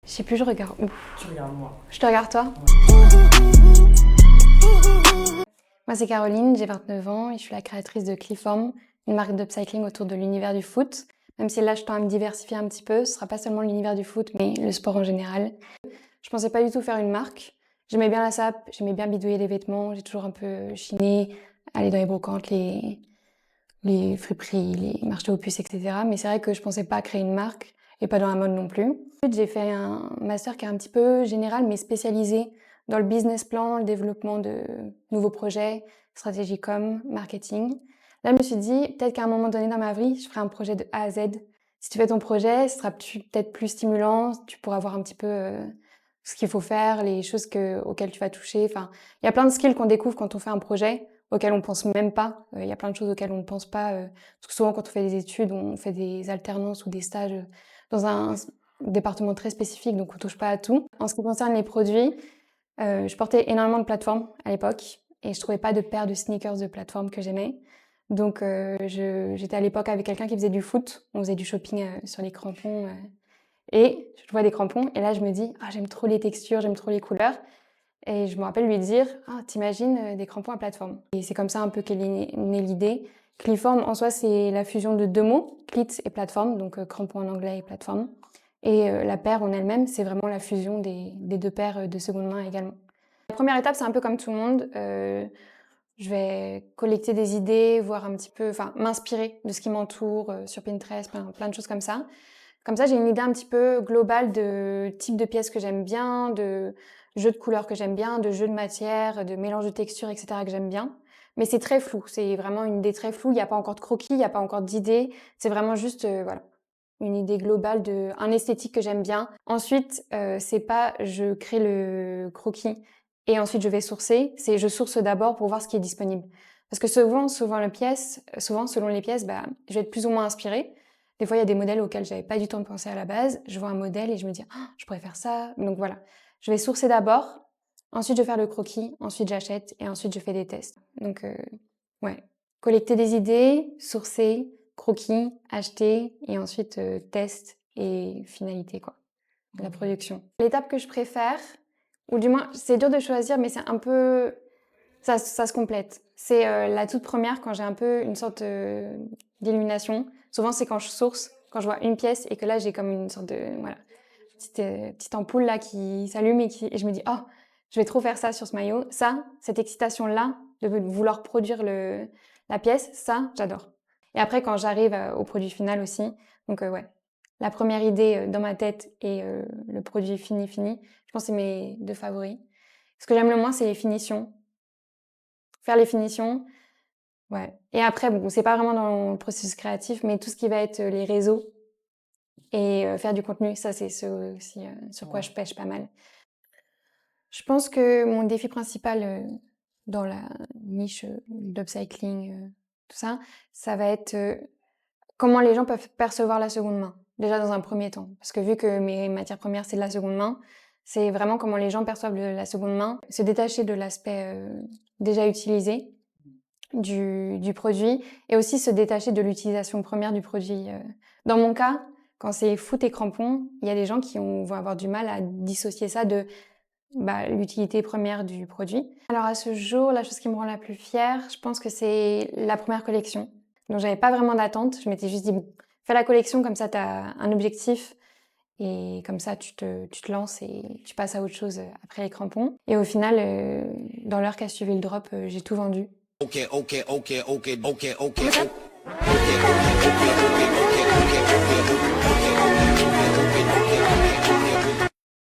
Je sais plus, je regarde où. Tu regardes moi. Je te regarde toi? Moi c'est Caroline, j'ai 29 ans et je suis la créatrice de Cliform, une marque d'upcycling autour de l'univers du foot. Même si là je tends à me diversifier un petit peu, ce sera pas seulement l'univers du foot, mais le sport en général. Je pensais pas du tout faire une marque. J'aimais bien la sape, j'aimais bien bidouiller les vêtements, j'ai toujours un peu chiné, aller dans les brocantes, les friperies, les marchés aux puces, etc. Mais c'est vrai que je pensais pas créer une marque et pas dans la mode non plus. Ensuite, j'ai fait un master qui est un petit peu général mais spécialisé dans le business plan, le développement de nouveaux projets, stratégie com, marketing. Là, je me suis dit, peut-être qu'à un moment donné dans ma vie, je ferai un projet de A à Z. Si tu fais ton projet, ce sera peut-être plus stimulant, tu pourras voir un petit peu ce qu'il faut faire, les choses auxquelles tu vas toucher. Enfin, il y a plein de skills qu'on découvre quand on fait un projet, auxquels on pense même pas. Il y a plein de choses auxquelles on ne pense pas. Parce que souvent, quand on fait des études, on fait des alternances ou des stages dans un département très spécifique, donc on touche pas à tout. En ce qui concerne les produits, je portais énormément de plateformes à l'époque et je trouvais pas de paire de sneakers de plateforme que j'aimais. Donc j'étais à l'époque avec quelqu'un qui faisait du foot. On faisait du shopping sur les crampons et je vois des crampons et là je me dis ah j'aime trop les textures, j'aime trop les couleurs. Et je me rappelle lui dire ah t'imagines des crampons à plateforme. Et c'est comme ça un peu qu'est née l'idée. Cliform en soi c'est la fusion de deux mots, clit et plateforme, donc crampons en anglais et plateforme. Et la paire en elle-même c'est vraiment la fusion des deux paires de seconde main également. La première étape c'est un peu comme tout le monde. Je vais collecter des idées, voir un petit peu, enfin m'inspirer de ce qui m'entoure sur Pinterest, plein de choses comme ça. Comme ça, j'ai une idée un petit peu globale de type de pièces que j'aime bien, de jeux de couleurs que j'aime bien, de jeux de matière, de mélange de textures, etc. que j'aime bien. Mais c'est très flou, c'est vraiment une idée très floue. Il n'y a pas encore de croquis, il n'y a pas encore d'idée. C'est vraiment juste, voilà, une idée globale de un esthétique que j'aime bien. Ensuite, c'est pas je crée le croquis et ensuite je vais sourcer. C'est je source d'abord pour voir ce qui est disponible. Parce que souvent selon les pièces, bah, je vais être plus ou moins inspirée. Des fois, il y a des modèles auxquels j'avais pas du tout pensé à la base. Je vois un modèle et je me dis, ah, je pourrais faire ça. Donc voilà. Je vais sourcer d'abord. Ensuite, je vais faire le croquis. Ensuite, j'achète. Et ensuite, je fais des tests. Donc, ouais. Collecter des idées, sourcer, croquis, acheter. Et ensuite, test et finalité, quoi. La production. L'étape que je préfère, ou du moins, c'est dur de choisir, mais c'est un peu, ça se complète. C'est la toute première quand j'ai un peu une sorte d'illumination. Souvent, c'est quand je source, quand je vois une pièce et que là, j'ai comme une sorte de voilà, petite ampoule là qui s'allume et je me dis oh, je vais trop faire ça sur ce maillot. Ça, cette excitation là de vouloir produire la pièce, ça, j'adore. Et après, quand j'arrive au produit final aussi, donc ouais, la première idée dans ma tête et le produit fini, je pense que c'est mes deux favoris. Ce que j'aime le moins, c'est les finitions. Faire les finitions, ouais. Et après, bon, c'est pas vraiment dans le processus créatif, mais tout ce qui va être les réseaux et faire du contenu, ça c'est ce aussi sur quoi je pêche pas mal. Je pense que mon défi principal dans la niche d'upcycling, tout ça, ça va être comment les gens peuvent percevoir la seconde main. Déjà dans un premier temps, parce que vu que mes matières premières c'est de la seconde main, c'est vraiment comment les gens perçoivent la seconde main, se détacher de l'aspect déjà utilisé du produit et aussi se détacher de l'utilisation première du produit. Dans mon cas, quand c'est foot et crampons, il y a des gens qui vont avoir du mal à dissocier ça de l'utilité première du produit. Alors à ce jour, la chose qui me rend la plus fière, je pense que c'est la première collection. Donc j'avais pas vraiment d'attente, je m'étais juste dit bon, fais la collection comme ça tu as un objectif et comme ça tu te lances et tu passes à autre chose après les crampons. Et au final, dans l'heure qu'a suivi le drop, j'ai tout vendu. Ok.